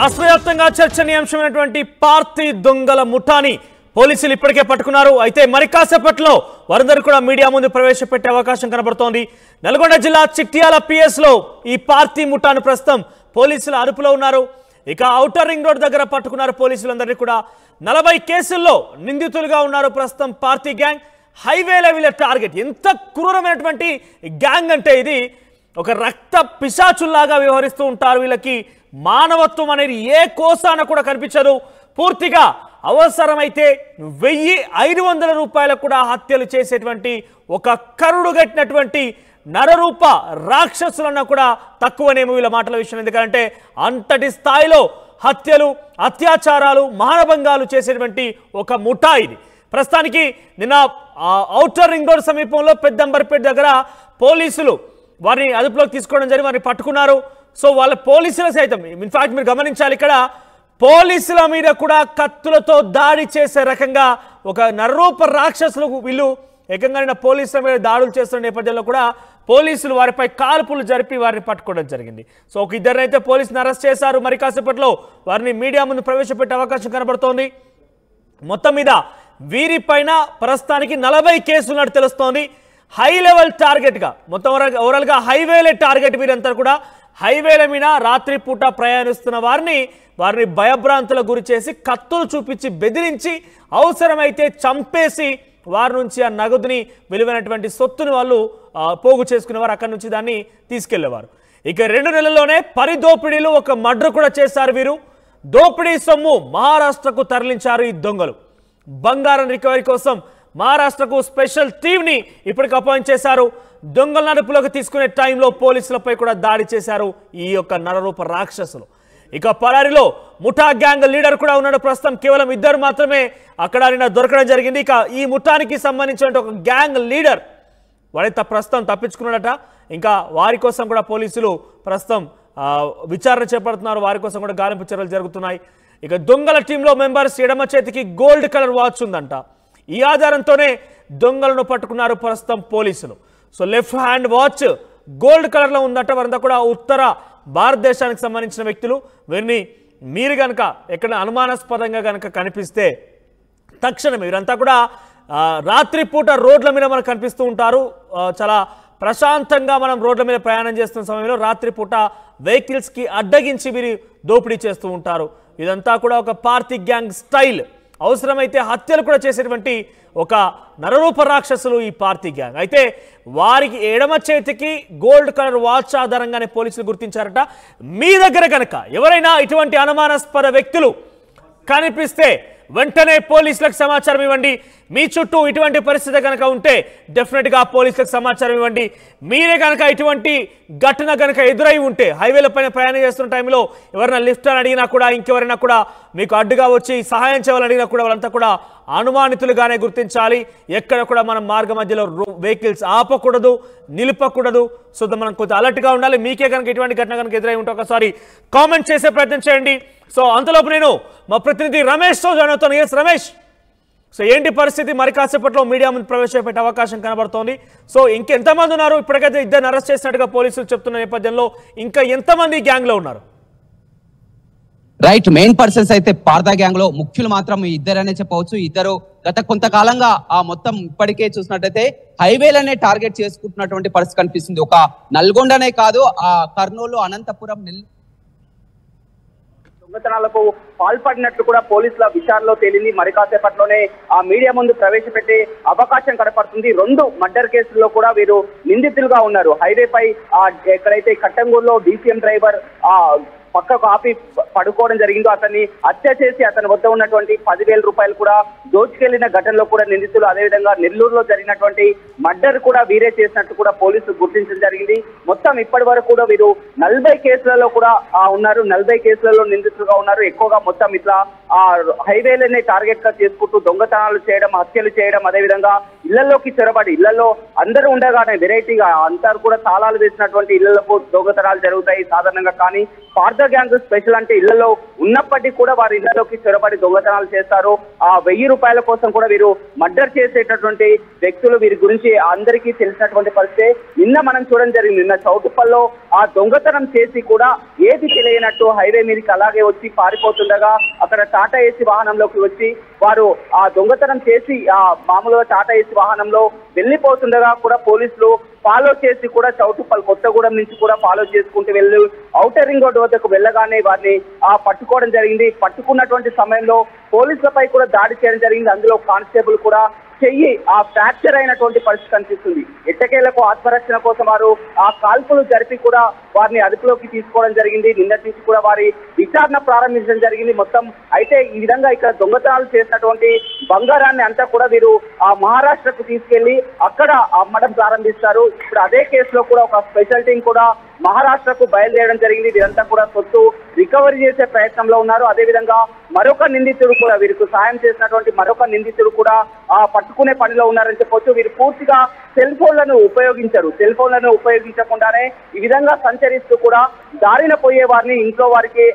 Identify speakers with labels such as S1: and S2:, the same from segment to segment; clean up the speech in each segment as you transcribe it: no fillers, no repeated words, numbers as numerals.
S1: రాష్ట్ర వ్యాప్తంగా చర్చనీయాంశమైనటువంటి పార్టీ దొంగల ముఠాని పోలీసులు ఇప్పటికే పట్టుకున్నారు. అయితే మరి కాసేపట్లో వారందరూ కూడా మీడియా ముందు ప్రవేశపెట్టే అవకాశం కనబడుతోంది. నల్గొండ జిల్లా చిట్యాల పిఎస్ లో ఈ పార్టీ ముఠాను ప్రస్తుతం పోలీసుల అదుపులో ఉన్నారు. ఇక ఔటర్ రింగ్ రోడ్ దగ్గర పట్టుకున్నారు పోలీసులందరినీ కూడా. 40 కేసుల్లో నిందితులుగా ఉన్నారు ప్రస్తుతం పార్టీ గ్యాంగ్. హైవేల వీళ్ళ టార్గెట్. ఎంత క్రూరమైనటువంటి గ్యాంగ్ అంటే ఇది ఒక రక్త పిశాచుల్లాగా వ్యవహరిస్తూ ఉంటారు. వీళ్ళకి మానవత్వం అనేది ఏ కోసాన కూడా కనిపించదు. పూర్తిగా అవసరమైతే 1500 రూపాయలకు కూడా హత్యలు చేసేటువంటి ఒక కరుడుగట్టినటువంటి నరరూప రాక్షసులన్నా కూడా తక్కువనేమో వీళ్ళ మాటల విషయం. ఎందుకంటే అంతటి స్థాయిలో హత్యలు, అత్యాచారాలు, మానభంగాలు చేసేటువంటి ఒక ముఠా ఇది. ప్రస్తుతానికి నిన్న ఔటర్ రింగ్ రోడ్ సమీపంలో పెద్దంబర్పేట దగ్గర పోలీసులు వారిని అదుపులోకి తీసుకోవడం జరిగి వారిని పట్టుకున్నారు. సో వాళ్ళ పోలీసుల సైతం ఇన్ఫాక్ట్ మీరు గమనించాలి, ఇక్కడ పోలీసుల మీద కూడా కత్తులతో దాడి చేసే రకంగా ఒక నరరూప రాక్షసులు వీళ్ళు ఏకంగా పోలీసుల మీద దాడులు చేస్తున్న నేపథ్యంలో కూడా పోలీసులు వారిపై కాల్పులు జరిపి వారిని పట్టుకోవడం జరిగింది. సో ఒక ఇద్దరినైతే పోలీసులు అరెస్ట్ చేశారు. మరి కాసేపట్లో వారిని మీడియా ముందు ప్రవేశపెట్టే అవకాశం కనబడుతోంది. మొత్తం మీద వీరిపైన ప్రస్తుతానికి 40 కేసులు తెలుస్తోంది. హై లెవెల్ టార్గెట్గా మొత్తం ఓవరాల్గా హైవేలే టార్గెట్. వీరంతా కూడా హైవేల మీద రాత్రిపూట ప్రయాణిస్తున్న వారిని భయభ్రాంతులకు గురి చేసి కత్తులు చూపించి బెదిరించి అవసరమైతే చంపేసి వారి నుంచి ఆ నగదుని విలువైనటువంటి సొత్తుని వాళ్ళు పోగు చేసుకునేవారు. అక్కడి నుంచి దాన్ని తీసుకెళ్లేవారు. ఇక 2 నెలల్లోనే పరిదోపిడీలు, ఒక మర్డర్ కూడా చేశారు వీరు. దోపిడీ సొమ్ము మహారాష్ట్రకు తరలించారు ఈ దొంగలు. బంగారం రికవరీ కోసం మహారాష్ట్రకు స్పెషల్ టీమ్ని ఇప్పటికి అపాయింట్ చేశారు. దొంగల నడుపులోకి తీసుకునే టైంలో పోలీసులపై కూడా దాడి చేశారు ఈ యొక్క నరరూప రాక్షసులు. ఇక పరారిలో ముఠా గ్యాంగ్ లీడర్ కూడా ఉన్నాడు. ప్రస్తుతం కేవలం 2 మాత్రమే అక్కడ నిన్న దొరకడం జరిగింది. ఇక ఈ ముఠానికి సంబంధించిన ఒక గ్యాంగ్ లీడర్ వాడైతే ప్రస్తుతం తప్పించుకున్నాడట. ఇంకా వారి కోసం కూడా పోలీసులు ప్రస్తుతం విచారణ చేపడుతున్నారు. వారి కోసం కూడా గాలింపు చర్యలు జరుగుతున్నాయి. ఇక దొంగల టీంలో మెంబర్స్ ఎడమ చేతికి గోల్డ్ కలర్ వాచ్ ఉందంట. ఈ ఆధారంతోనే దొంగలను పట్టుకున్నారు ప్రస్తుతం పోలీసులు. So left hand watch gold కలర్లో ఉందంట. వారంతా కూడా ఉత్తర భారతదేశానికి సంబంధించిన వ్యక్తులు. వీరిని మీరు కనుక ఎక్కడ అనుమానాస్పదంగా కనుక కనిపిస్తే తక్షణమే వీరంతా కూడా రాత్రిపూట రోడ్ల మీద మనకు కనిపిస్తూ ఉంటారు. చాలా ప్రశాంతంగా మనం రోడ్ల మీద ప్రయాణం చేస్తున్న సమయంలో రాత్రిపూట వెహికల్స్కి అడ్డగించి వీరు దోపిడీ చేస్తూ ఉంటారు. ఇదంతా కూడా ఒక పార్టీ గ్యాంగ్ స్టైల్. అవసరమైతే హత్యలు కూడా చేసేటువంటి ఒక నరరూప రాక్షసులు ఈ పార్టీ గ్యాంగ్. అయితే వారికి ఎడమ చేతికి గోల్డ్ కలర్ వాచ్ ఆధారంగానే పోలీసులు గుర్తించారట. మీ దగ్గర కనుక ఎవరైనా ఇటువంటి అనుమానాస్పద వ్యక్తులు కనిపిస్తే వెంటనే పోలీసులకు సమాచారం ఇవ్వండి. మీ చుట్టూ ఇటువంటి పరిస్థితి కనుక ఉంటే డెఫినెట్గా పోలీసులకు సమాచారం ఇవ్వండి. మీరే కనుక ఇటువంటి ఘటన కనుక ఎదురై ఉంటే హైవేల పైన ప్రయాణం చేస్తున్న టైంలో ఎవరైనా లిఫ్ట్ అని అడిగినా కూడా, ఇంకెవరైనా కూడా మీకు అడ్డుగా వచ్చి సహాయం చేయాలని అడిగినా కూడా వాళ్ళంతా కూడా అనుమానితులుగానే గుర్తించాలి. ఎక్కడ కూడా మనం మార్గ మధ్యలో వెహికల్స్ ఆపకూడదు, నిలుపకూడదు. సో మనం కొంచెం అలర్ట్గా ఉండాలి. మీకే కనుక ఇటువంటి ఘటన కనుక ఎదురై ఉంటే ఒకసారి కామెంట్ చేసే ప్రయత్నం చేయండి. సో అంతలోపు నేను మా ప్రతినిధి రమేష్తో జాయిన్ అవుతాను. ఎస్ రమేష్, సో ఏంటి పరిస్థితి? మరి కాసేపట్లో మీడియా ముందు ప్రవేశపెట్టే అవకాశం కనబడుతోంది. సో ఇంకెంతమంది ఉన్నారు? ఇప్పటికైతే 2 అరెస్ట్ చేసినట్టుగా పోలీసులు చెప్తున్న నేపథ్యంలో ఇంకా ఎంతమంది గ్యాంగ్ లో ఉన్నారు?
S2: రైట్, మెయిన్ పర్సన్స్ అయితే పార్దా గ్యాంగ్ లో ముఖ్యులు మాత్రం 2 అనే చెప్పవచ్చు. 2 గత కొంతకాలంగా మొత్తం ఇప్పటికే చూసినట్టయితే హైవేలనే టార్గెట్ చేసుకుంటున్నటువంటి పరిస్థితి కనిపిస్తుంది. ఒక నల్గొండనే కాదు, కర్నూలు, అనంతపురం,
S3: దొంగతనాలకు పాల్పడినట్లు కూడా పోలీసుల విచారణలో తేలింది. మరి కాసేపట్లోనే మీడియా ముందు ప్రవేశపెట్టే అవకాశం కనపడుతుంది. 2 మర్డర్ కేసుల్లో కూడా వీరు నిందితులుగా ఉన్నారు. హైవేపై ఎక్కడైతే కట్టంగూరులో డీసీఎం డ్రైవర్ పక్కకు ఆపి పడుకోవడం జరిగిందో అతన్ని హత్య చేసి అతని వద్ద ఉన్నటువంటి 10,000 రూపాయలు కూడా దోచుకెళ్లిన ఘటనలో కూడా నిందితులు. అదేవిధంగా నెల్లూరులో జరిగినటువంటి మర్డర్ కూడా వీరే చేసినట్టు కూడా పోలీసులు గుర్తించడం జరిగింది. మొత్తం ఇప్పటి వరకు కూడా వీరు 40 కేసులలో కూడా ఉన్నారు. 40 కేసులలో నిందితులుగా ఉన్నారు. ఎక్కువగా మొత్తం ఇట్లా హైవేలనే టార్గెట్ గా చేసుకుంటూ దొంగతనాలు చేయడం, హత్యలు చేయడం, అదేవిధంగా ఇళ్లలోకి చొరబడి ఇళ్లలో అందరూ ఉండగానే వెరైటీగా అందరూ కూడా తాళాలు వేసినటువంటి ఇళ్లకు దొంగతనాలు జరుగుతాయి సాధారణంగా. కానీ పార్థ గ్యాంగ్ స్పెషల్ అంటే ఇళ్లలో ఉన్నప్పటికీ కూడా వారి ఇళ్లలోకి చొరబడి దొంగతనాలు చేస్తారు. ఆ 1000 రూపాయల కోసం కూడా వీరు మర్డర్ చేసేటటువంటి వ్యక్తులు. వీరి గురించి అందరికీ తెలిసినటువంటి పరిస్థితి. నిన్న మనం చూడడం జరిగింది. నిన్న చౌటుప్పల్లో ఆ దొంగతనం చేసి కూడా ఏది తెలియనట్టు హైవే మీదకి అలాగే వచ్చి పారిపోతుండగా అక్కడ టాటా ఏసీ వాహనంలోకి వచ్చి వారు ఆ దొంగతనం చేసి ఆ మామూలుగా టాటా ఏసీ వాహనంలో వెళ్లిపోతుండగా కూడా పోలీసులు ఫాలో చేసి కూడా చౌటుప్పల్ కొత్తగూడెం నుంచి కూడా ఫాలో చేసుకుంటూ వెళ్ళి ఔటర్ రింగ్ రోడ్డు వద్దకు వెళ్ళగానే వారిని పట్టుకోవడం జరిగింది. పట్టుకున్నటువంటి సమయంలో పోలీసులపై కూడా దాడి చేయడం జరిగింది. అందులో కానిస్టేబుల్ కూడా చెయ్యి ఆ ఫ్రాక్చర్ అయినటువంటి పరిస్థితి కనిపిస్తుంది. ఎట్టకేలకు ఆత్మరక్షణ కోసం వారు ఆ కాల్పులు జరిపి కూడా వారిని అదుపులోకి తీసుకోవడం జరిగింది. నిన్నటి నుంచి కూడా వారి విచారణ ప్రారంభించడం జరిగింది మొత్తం. అయితే ఈ విధంగా ఇక్కడ దొంగతనాలు చేసినటువంటి బంగారాన్ని అంతా కూడా వీరు ఆ మహారాష్ట్రకు తీసుకెళ్లి అక్కడ అమ్మడం ప్రారంభిస్తారు. ఇప్పుడు అదే కేసులో కూడా ఒక స్పెషల్ టీం కూడా మహారాష్ట్రకు బయలుదేరడం జరిగింది. వీరంతా కూడా సొత్తు రికవరీ చేసే ప్రయత్నంలో ఉన్నారు. అదేవిధంగా మరొక నిందితుడు కూడా వీరికి సాయం చేసినటువంటి మరొక నిందితుడు కూడా పట్టుకునే పనిలో ఉన్నారని చెప్పొచ్చు. వీరు పూర్తిగా సెల్ ఫోన్లను ఉపయోగించరు. సెల్ ఫోన్లను ఉపయోగించకుండానే ఈ విధంగా సంచరిస్తూ కూడా దారిన పోయే వారిని ఇంట్లో వారికి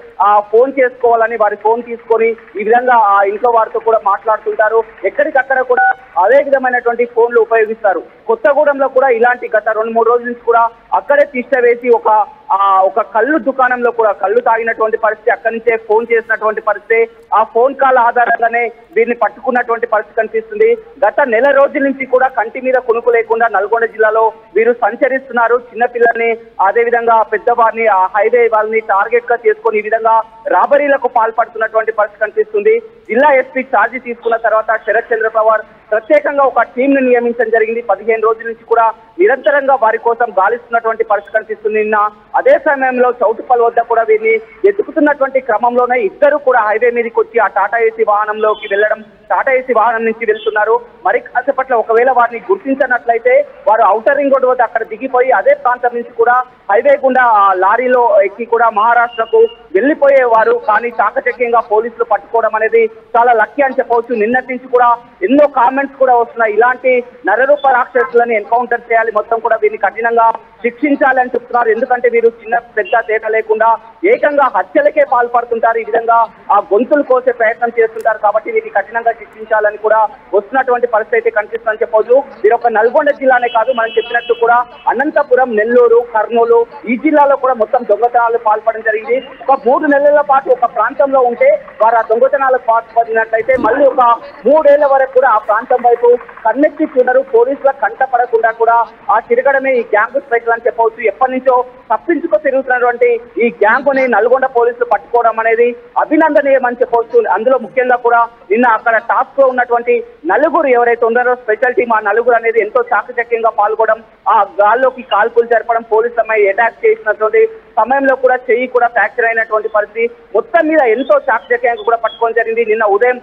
S3: ఫోన్ చేసుకోవాలని వారి ఫోన్ తీసుకొని ఈ విధంగా ఆ ఇంట్లో వారితో కూడా మాట్లాడుతుంటారు. ఎక్కడికక్కడ కూడా అదే విధమైనటువంటి ఫోన్లు ఉపయోగిస్తారు. కొత్తగూడెంలో కూడా ఇలాంటి గత 2-3 రోజుల నుంచి కూడా అక్కడే తిష్ట వేసి ఒక కళ్ళు దుకాణంలో కూడా కళ్ళు తాగినటువంటి పరిస్థితి, అక్కడి నుంచే ఫోన్ చేసినటువంటి పరిస్థితి, ఆ ఫోన్ కాల్ ఆధారంగానే వీరిని పట్టుకున్నటువంటి పరిస్థితి కనిపిస్తుంది. గత నెల రోజుల నుంచి కూడా కంటి మీద కునుకు లేకుండా నల్గొండ జిల్లాలో వీరు సంచరిస్తున్నారు. చిన్నపిల్లల్ని అదేవిధంగా పెద్దవారిని ఆ హైవే వాళ్ళని టార్గెట్ గా చేసుకొని ఈ విధంగా రాబరీలకు పాల్పడుతున్నటువంటి పరిస్థితి కనిపిస్తుంది. జిల్లా ఎస్పీ ఛార్జీ తీసుకున్న తర్వాత శరత్ చంద్ర పవార్ ప్రత్యేకంగా ఒక టీం ను నియమించడం జరిగింది. 15 రోజుల నుంచి కూడా నిరంతరంగా వారి కోసం గాలిస్తున్నటువంటి పరిస్థితి కనిపిస్తుంది. నిన్న అదే సమయంలో చౌటుప్పల్ వద్ద కూడా వీరిని వెతుకుతున్నటువంటి క్రమంలోనే ఇద్దరు కూడా హైవే మీదకి వచ్చి ఆ టాటా ఏసీ వాహనంలోకి వెళ్ళడం, టాటా ఏసీ వాహనం నుంచి వెళ్తున్నారు. మరి కాసేపట్లో ఒకవేళ వారిని గుర్తించినట్లయితే వారు ఔటర్ రింగ్ రోడ్డు వద్ద అక్కడ దిగిపోయి అదే ప్రాంతం నుంచి కూడా హైవే గుండా ఆ లారీలో ఎక్కి కూడా మహారాష్ట్రకు వెళ్లిపోయేవారు. కానీ చాకచక్యంగా పోలీసులు పట్టుకోవడం అనేది చాలా లక్కీ అని చెప్పవచ్చు. నిన్నటి నుంచి కూడా ఎన్నో కామెంట్స్ కూడా వస్తున్నాయి. ఇలాంటి నరరూప రాక్షసులను ఎన్కౌంటర్ చేయాలి, మొత్తం కూడా వీరిని కఠినంగా శిక్షించాలి అని చెప్తున్నారు. ఎందుకంటే వీరు చిన్న పెద్ద తేట లేకుండా ఏకంగా హత్యలకే పాల్పడుతుంటారు. ఈ విధంగా ఆ గొంతులు కోసే ప్రయత్నం చేస్తుంటారు. కాబట్టి వీరిని కఠినంగా శిక్షించాలని కూడా వస్తున్నటువంటి పరిస్థితి అయితే కనిపిస్తుందని చెప్పవచ్చు. వీరు ఒక నల్గొండ జిల్లానే కాదు, మనం చెప్పినట్టు కూడా అనంతపురం, నెల్లూరు, కర్నూలు ఈ జిల్లాలో కూడా మొత్తం దొంగతనాలు పాల్పడడం జరిగింది. ఒక 3 నెలల పాటు ఒక ప్రాంతంలో ఉంటే వారు ఆ దొంగతనాలకు పాల్పడినట్లయితే మళ్ళీ ఒక 3 ఏళ్ల వరకు కూడా ఆ ప్రాంతం వైపు కన్నెత్తి చూడరు. పోలీసుల కంట పడకుండా కూడా ఆ తిరగడమే ఈ గ్యాంగ్ స్పెషల్ అని చెప్పవచ్చు. ఎప్పటి నుంచో తప్పించుకో తిరుగుతున్నటువంటి ఈ గ్యాంగ్ ని నల్గొండ పోలీసులు పట్టుకోవడం అనేది అభినందనీయం అని చెప్పవచ్చు. అందులో ముఖ్యంగా కూడా నిన్న అక్కడ టాస్క్ లో ఉన్నటువంటి నలుగురు ఎవరైతే ఉన్నారో స్పెషల్ టీం, ఆ నలుగురు అనేది ఎంతో చాకచక్యంగా పాల్గొనడం, ఆ గాల్లోకి కాల్పులు జరపడం, పోలీసులపై అటాక్ చేసినటువంటి సమయంలో కూడా చెయ్యి కూడా ఫ్రాక్చర్ అయినటువంటి పరిస్థితి. మొత్తం మీద ఎంతో చాకచక్యంగా కూడా పట్టుకోవడం జరిగింది. నిన్న ఉదయం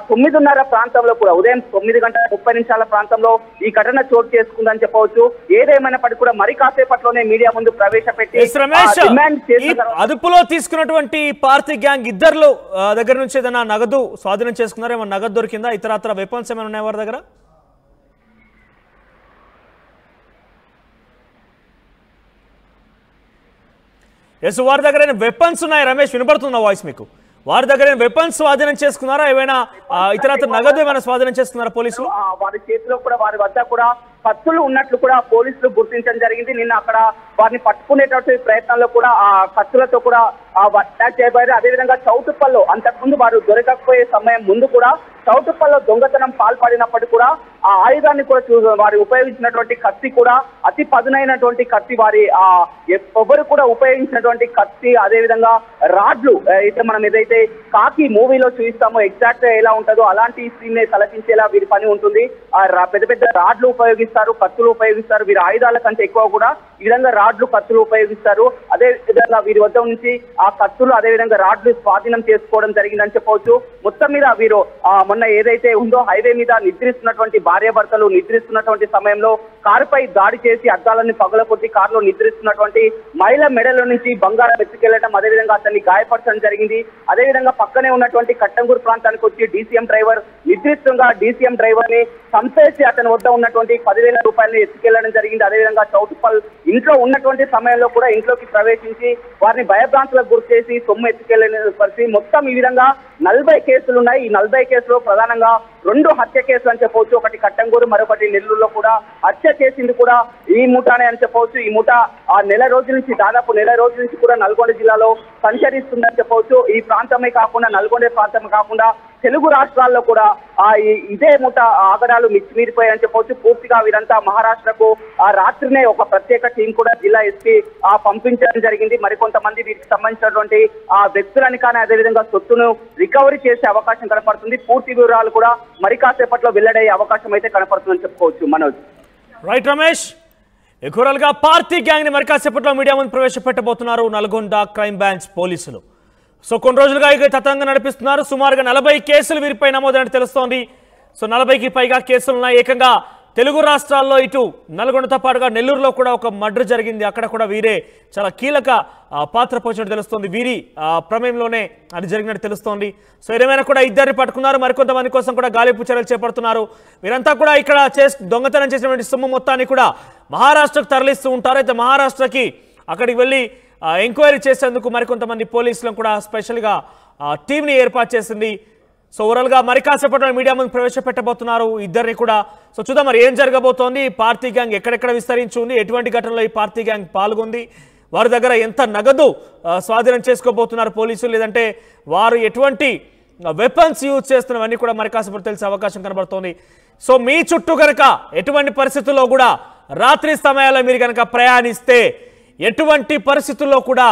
S3: 9:30 ప్రాంతంలో కూడా ఉదయం 9:30 ప్రాంతంలో ఈ ఘటన చోటు చేసుకుందని చెప్పవచ్చు. ఏదేమైనప్పటికీ కూడా మరి కాసేపట్లోనే మీడియా ముందు ప్రవేశపెట్టి
S1: అదుపులో తీసుకున్నటువంటి పార్థీ గ్యాంగ్ ఇద్దరు దగ్గర నుంచి ఏదైనా నగదు స్వాధీనం చేసుకున్నారా? ఏమైనా నగదు దొరికిందా? ఇతరత్ర వెపన్స్ ఏమైనా ఉన్నాయి వారి దగ్గర? ఎస్, వారి దగ్గర వెపన్స్ ఉన్నాయి. రమేష్, వినపడుతున్న వాయిస్ మీకు? వారి దగ్గర వెపన్స్ స్వాధీనం చేసుకున్నారా? ఏమైనా ఇతరత్ర నగదు ఏమైనా స్వాధీనం చేసుకున్నారా పోలీసులు?
S3: వారి చేతిలో కూడా వారి వద్ద కూడా కత్తులు ఉన్నట్లు కూడా పోలీసులు గుర్తించడం జరిగింది. నిన్న అక్కడ వారిని పట్టుకునేటువంటి ప్రయత్నంలో కూడా ఆ కత్తులతో కూడా అటాక్ చేయబోయారు. అదేవిధంగా చౌటుప్పల్లో అంతకుముందు వారు దొరకకపోయే సమయం ముందు కూడా చౌటుప్పల్లో దొంగతనం పాల్పడినప్పటికీ కూడా ఆ ఆయుధాన్ని కూడా వారు ఉపయోగించినటువంటి కత్తి కూడా అతి పదునైనటువంటి కత్తి, వారి ఎవరు కూడా ఉపయోగించినటువంటి కత్తి, అదేవిధంగా రాడ్లు అయితే మనం ఏదైతే కాకి మూవీలో చూస్తామో ఎగ్జాక్ట్ గా ఎలా ఉంటుందో అలాంటి సీన్ ని తలపించేలా వీరి పని ఉంటుంది. ఆ పెద్ద పెద్ద రాడ్లు ఉపయోగిస్తారు, కత్తులు ఉపయోగిస్తారు. వీరి ఆయుధాల కంటే ఎక్కువ కూడా ఈ విధంగా రాడ్లు, కత్తులు ఉపయోగిస్తారు. అదే విధంగా వీరి వద్ద నుంచి ఆ కత్తులు అదేవిధంగా రాడ్లు స్వాధీనం చేసుకోవడం జరిగిందని చెప్పవచ్చు. మొత్తం మీద వీరు మొన్న ఏదైతే ఉందో హైవే మీద నిద్రిస్తున్నటువంటి భార్యాభర్తలు నిద్రిస్తున్నటువంటి సమయంలో కారుపై దాడి చేసి అద్దాలని పగలకొట్టి కారులో నిద్రిస్తున్నటువంటి మహిళ మెడలో నుంచి బంగారం ఎత్తుకెళ్లడం, అదేవిధంగా అతన్ని గాయపరచడం జరిగింది. అదేవిధంగా పక్కనే ఉన్నటువంటి కట్టంగూరు ప్రాంతానికి వచ్చి డీసీఎం డ్రైవర్ నిర్దిష్టంగా డీసీఎం డ్రైవర్ ని చంపేసి అతని వద్ద ఉన్నటువంటి 10,000 రూపాయలని ఎత్తుకెళ్లడం జరిగింది. అదేవిధంగా చౌటుప్పల్ ఇంట్లో ఉన్నటువంటి సమయంలో కూడా ఇంట్లోకి ప్రవేశించి వారిని భయభ్రాంతులకు గురి చేసి సొమ్ము ఎత్తుకెళ్లిన పరిస్థితి. మొత్తం ఈ విధంగా 40 కేసులు ఉన్నాయి. ఈ 40 కేసులో ప్రధానంగా 2 హత్య కేసులు అని చెప్పవచ్చు. ఒకటి కట్టంగూరు, మరొకటి నెల్లూరులో కూడా హత్య చేసింది కూడా ఈ ముఠానే అని చెప్పవచ్చు. ఈ ముఠా దాదాపు నెల రోజుల నుంచి కూడా నల్గొండ జిల్లాలో సంచరిస్తుందని చెప్పవచ్చు. ఈ ప్రాంతమే కాకుండా నల్గొండ ప్రాంతమే కాకుండా తెలుగు రాష్ట్రాల్లో కూడా ఇదే ముఠా ఆగడాలు మిచ్చిమీరిపోయాయని చెప్పవచ్చు. పూర్తిగా వీరంతా మహారాష్ట్రకు రాత్రినే ఒక ప్రత్యేక టీం కూడా జిల్లా ఎస్పీ పంపించడం జరిగింది. మరికొంతమంది వీటికి సంబంధించినటువంటి వ్యక్తులని కానీ అదేవిధంగా సొత్తును రికవరీ చేసే అవకాశం కనపడుతుంది. పూర్తి వివరాలు కూడా మరి కాసేపట్లో వెల్లడయ్యే అవకాశం అయితే కనపడుతుందని చెప్పుకోవచ్చు. మనోజ్.
S1: రైట్ రమేష్, ఎక్కువగా పార్టీ గ్యాంగ్ ని మరి కాసేపట్లో మీడియా ముందు ప్రవేశపెట్టబోతున్నారు నల్గొండ క్రైమ్ బ్రాంచ్ పోలీసులు. సో కొన్ని రోజులుగా ఇక తతంగం నడిపిస్తున్నారు. సుమారుగా 40 కేసులు వీరిపై నమోదని తెలుస్తోంది. సో 40కి పైగా కేసులు ఉన్నాయి. ఏకంగా తెలుగు రాష్ట్రాల్లో ఇటు నల్గొండతో పాటుగా నెల్లూరులో కూడా ఒక మర్డర్ జరిగింది. అక్కడ కూడా వీరే చాలా కీలక పాత్ర పోషించినట్టు తెలుస్తోంది. వీరి ప్రమేయంలోనే అది జరిగినట్టు తెలుస్తోంది. సో ఏమైనా కూడా ఇద్దరిని పట్టుకున్నారు. మరికొంతమంది కోసం కూడా గాలింపు చర్యలు చేపడుతున్నారు. వీరంతా కూడా ఇక్కడ దొంగతనం చేసినటువంటి సొమ్ము మొత్తాన్ని కూడా మహారాష్ట్రకు తరలిస్తూ ఉంటారు. అయితే మహారాష్ట్రకి అక్కడికి వెళ్ళి ఎంక్వైరీ చేసేందుకు మరికొంతమంది పోలీసులను కూడా స్పెషల్గా టీంని ఏర్పాటు చేసింది. సో ఓవరాల్గా మరి కాసేపట్లో మీడియా ముందు ప్రవేశపెట్టబోతున్నారు ఇద్దరిని కూడా. సో చూద్దాం మరి ఏం జరగబోతోంది, పార్టీ గ్యాంగ్ ఎక్కడెక్కడ విస్తరించి ఉంది, ఎటువంటి ఘటనలో ఈ పార్టీ గ్యాంగ్ పాల్గొంది, వారి దగ్గర ఎంత నగదు స్వాధీనం చేసుకోబోతున్నారు పోలీసులు, లేదంటే వారు ఎటువంటి వెపన్స్ యూజ్ చేస్తున్నవన్నీ కూడా మరి కాసేపట్లో తెలిసే అవకాశం కనబడుతోంది. సో మీ చుట్టూ కనుక ఎటువంటి పరిస్థితుల్లో కూడా రాత్రి సమయాల్లో మీరు కనుక ప్రయాణిస్తే ఎటువంటి పరిస్థితుల్లో కూడా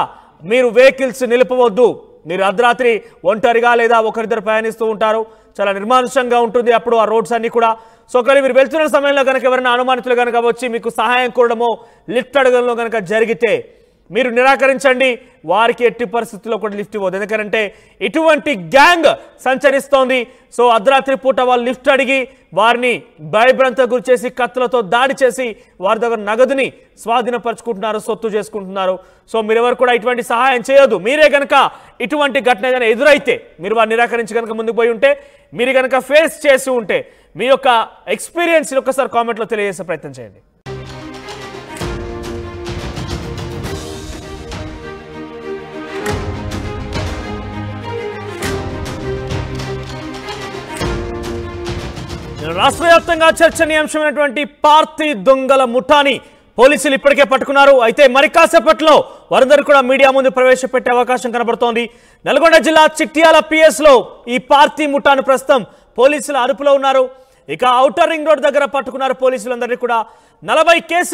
S1: మీరు వెహికల్స్ నిలుపవద్దు. మీరు అర్ధరాత్రి ఒంటరిగా లేదా ఒకరిద్దరు ప్రయాణిస్తూ ఉంటారు, చాలా నిర్మానుషంగా ఉంటుంది అప్పుడు ఆ రోడ్స్ అన్ని కూడా. సో కానీ మీరు వెళ్తున్న సమయంలో కనుక ఎవరైనా అనుమానితులు కనుక వచ్చి మీకు సహాయం కోరడమో లిఫ్ట్ అడగడంలో కనుక జరిగితే మీరు నిరాకరించండి. వారికి ఎట్టి పరిస్థితుల్లో కూడా లిఫ్ట్ ఇవ్వదు. ఎందుకంటే ఇటువంటి గ్యాంగ్ సంచరిస్తోంది. సో అర్ధరాత్రి పూట వాళ్ళు లిఫ్ట్ అడిగి వారిని భయభ్రాంతులకు గురి చేసి కత్తులతో దాడి చేసి వారి దగ్గర నగదుని స్వాధీనపరుచుకుంటున్నారు, సొత్తు చేసుకుంటున్నారు. సో మీరెవరు కూడా ఇటువంటి సహాయం చేయొద్దు. మీరే కనుక ఇటువంటి ఘటన ఏదైనా ఎదురైతే మీరు వారిని నిరాకరించి కనుక ముందుకు పోయి ఉంటే, మీరు కనుక ఫేస్ చేసి ఉంటే మీ యొక్క ఎక్స్పీరియన్స్ ఒక్కసారి కామెంట్లో తెలియజేసే ప్రయత్నం చేయండి. రాష్ట్ర వ్యాప్తంగా చర్చనీయాంశమైనటువంటి పార్టీ దొంగల ముఠాని పోలీసులు ఇప్పటికే పట్టుకున్నారు. అయితే మరి కాసేపట్లో వారందరూ కూడా మీడియా ముందు ప్రవేశపెట్టే అవకాశం కనబడుతోంది. నల్గొండ జిల్లా చిట్యాల PS లో ఈ పార్టీ ముఠాను ప్రస్తుతం పోలీసులు అదుపులో ఉన్నారు. ఇక ఔటర్ రింగ్ రోడ్ దగ్గర పట్టుకున్నారు పోలీసులందరినీ కూడా. 40 కేసులు